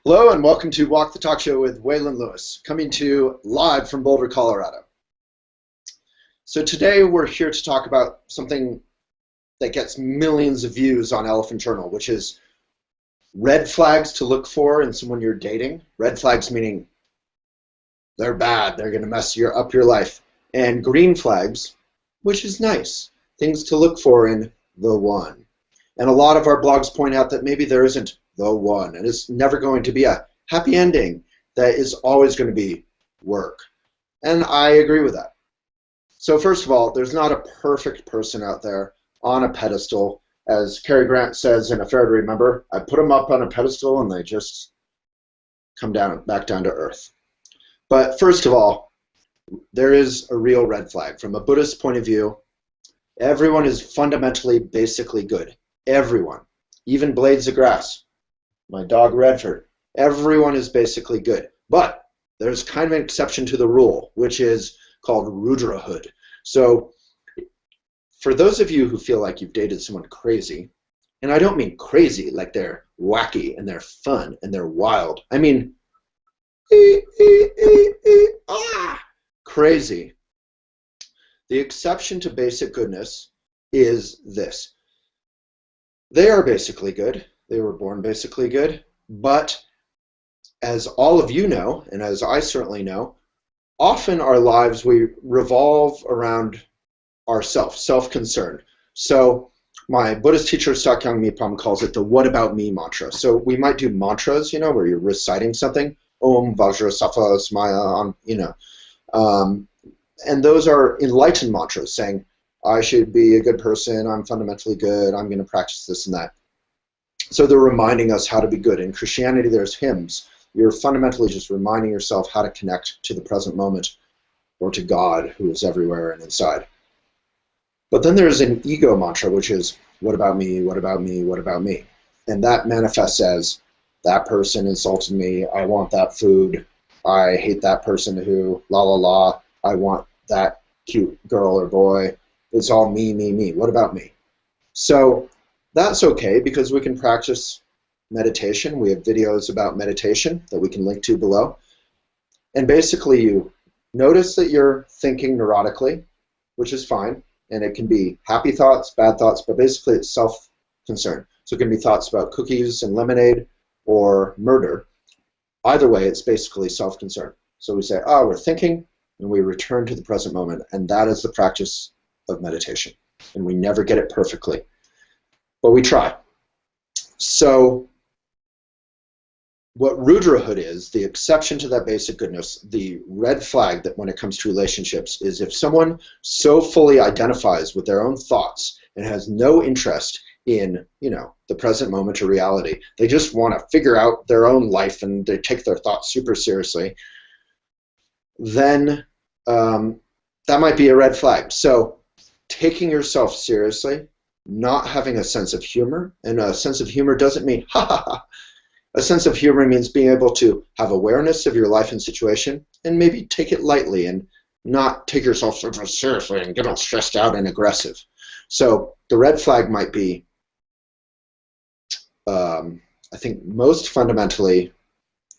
Hello and welcome to Walk the Talk Show with Waylon Lewis, coming to you live from Boulder, Colorado. So today we're here to talk about something that gets millions of views on Elephant Journal, which is red flags to look for in someone you're dating. Red flags meaning they're bad, they're going to mess up your life. And green flags, which is nice, things to look for in the one. And a lot of our blogs point out that maybe there isn't the one, and it's never going to be a happy ending, that is always going to be work. And I agree with that. So first of all, there's not a perfect person out there on a pedestal. As Cary Grant says in A Fair to Remember, I put them up on a pedestal and they just come back down to earth. But first of all, there is a real red flag. From a Buddhist point of view, everyone is fundamentally basically good. Everyone. Even blades of grass. My dog Redford. Everyone is basically good. But there's kind of an exception to the rule, which is called Rudrahood. So for those of you who feel like you've dated someone crazy, and I don't mean crazy like they're wacky and they're fun and they're wild. I mean crazy. The exception to basic goodness is this. They are basically good. They were born basically good. But as all of you know, and as I certainly know, often our lives we revolve around ourself, self-concern. So my Buddhist teacher, Sakyong Mipam, calls it the what about me mantra. So we might do mantras, where you're reciting something, Om Vajra Safa Smaya, and those are enlightened mantras saying, I should be a good person, I'm fundamentally good, I'm going to practice this and that. So they're reminding us how to be good. In Christianity, there's hymns. You're fundamentally just reminding yourself how to connect to the present moment or to God, who is everywhere and inside. But then there's an ego mantra, which is, what about me, what about me, what about me? And that manifests as, that person insulted me, I want that food, I hate that person who, la la la, I want that cute girl or boy. It's all me, me, me. What about me? So that's okay because we can practice meditation. We have videos about meditation that we can link to below. And basically you notice that you're thinking neurotically, which is fine. And it can be happy thoughts, bad thoughts, but basically it's self-concern. So it can be thoughts about cookies and lemonade or murder. Either way, it's basically self-concern. So we say, oh, we're thinking, and we return to the present moment. And that is the practice of meditation. And we never get it perfectly. But we try. So what Rudrahood is, the exception to that basic goodness, the red flag that when it comes to relationships is if someone so fully identifies with their own thoughts and has no interest in, the present moment or reality, they just want to figure out their own life and they take their thoughts super seriously, then that might be a red flag. So taking yourself seriously, not having a sense of humor, and a sense of humor doesn't mean ha ha ha. A sense of humor means being able to have awareness of your life and situation and maybe take it lightly and not take yourself so seriously and get all stressed out and aggressive. So the red flag might be, I think most fundamentally,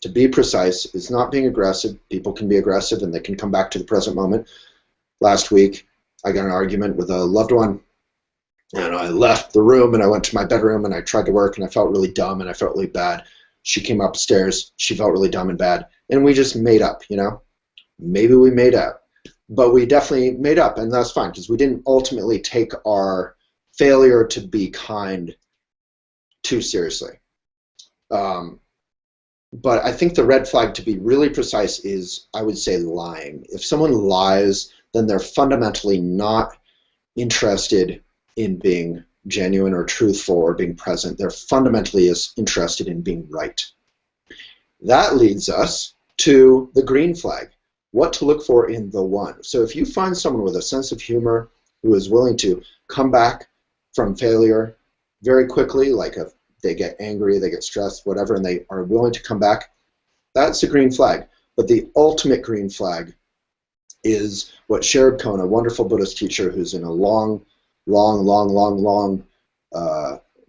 to be precise, is not being aggressive. People can be aggressive and they can come back to the present moment. Last week, I got in an argument with a loved one, and I left the room and I went to my bedroom and I tried to work and I felt really dumb and I felt really bad. She came upstairs, she felt really dumb and bad, and we just made up, Maybe we made up, but we definitely made up, and that's fine because we didn't ultimately take our failure to be kind too seriously. But I think the red flag, to be really precise, is, I would say, lying. If someone lies, then they're fundamentally not interested in being genuine or truthful or being present. They're fundamentally interested in being right. That leads us to the green flag, what to look for in the one. So if you find someone with a sense of humor who is willing to come back from failure very quickly, like if they get angry, they get stressed, whatever, and they are willing to come back, that's a green flag. But the ultimate green flag is what Sherab Cohn, a wonderful Buddhist teacher who's in a long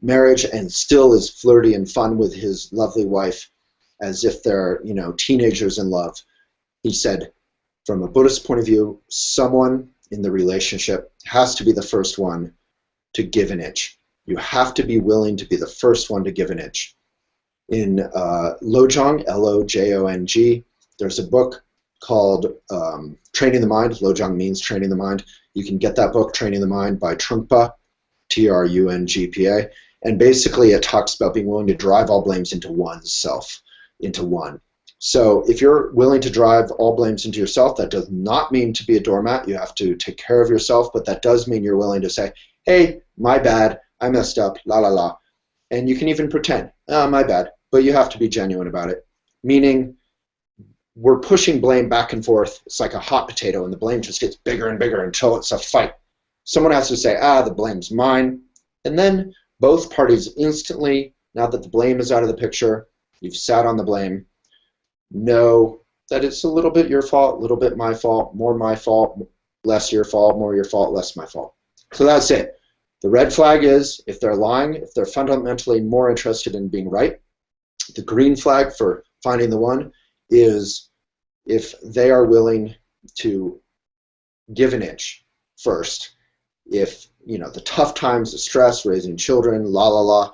marriage and still is flirty and fun with his lovely wife, as if they're, teenagers in love. He said, from a Buddhist point of view, someone in the relationship has to be the first one to give an inch. You have to be willing to be the first one to give an inch. In Lojong, L-O-J-O-N-G, there's a book called Training the Mind. Lojong means training the mind. You can get that book, Training the Mind, by Trungpa, T-R-U-N-G-P-A. And basically it talks about being willing to drive all blames into oneself, into one. So if you're willing to drive all blames into yourself, that does not mean to be a doormat. You have to take care of yourself, but that does mean you're willing to say, hey, my bad, I messed up, la la la. And you can even pretend, oh, my bad, but you have to be genuine about it. Meaning, we're pushing blame back and forth. It's like a hot potato, and the blame just gets bigger and bigger until it's a fight. Someone has to say, the blame's mine. And then both parties instantly, now that the blame is out of the picture, you've sat on the blame, know that it's a little bit your fault, a little bit my fault, more my fault, less your fault, more your fault, less my fault. So that's it. The red flag is if they're lying, if they're fundamentally more interested in being right. The green flag for finding the one is if they are willing to give an inch first. If, the tough times, the stress, raising children, la la la,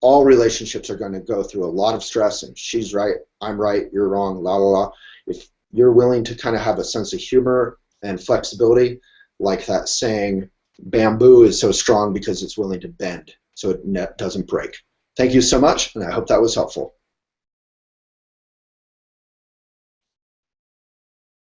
all relationships are going to go through a lot of stress, and she's right, I'm right, you're wrong, la la la. If you're willing to kind of have a sense of humor and flexibility, like that saying, bamboo is so strong because it's willing to bend, so it doesn't break. Thank you so much, and I hope that was helpful.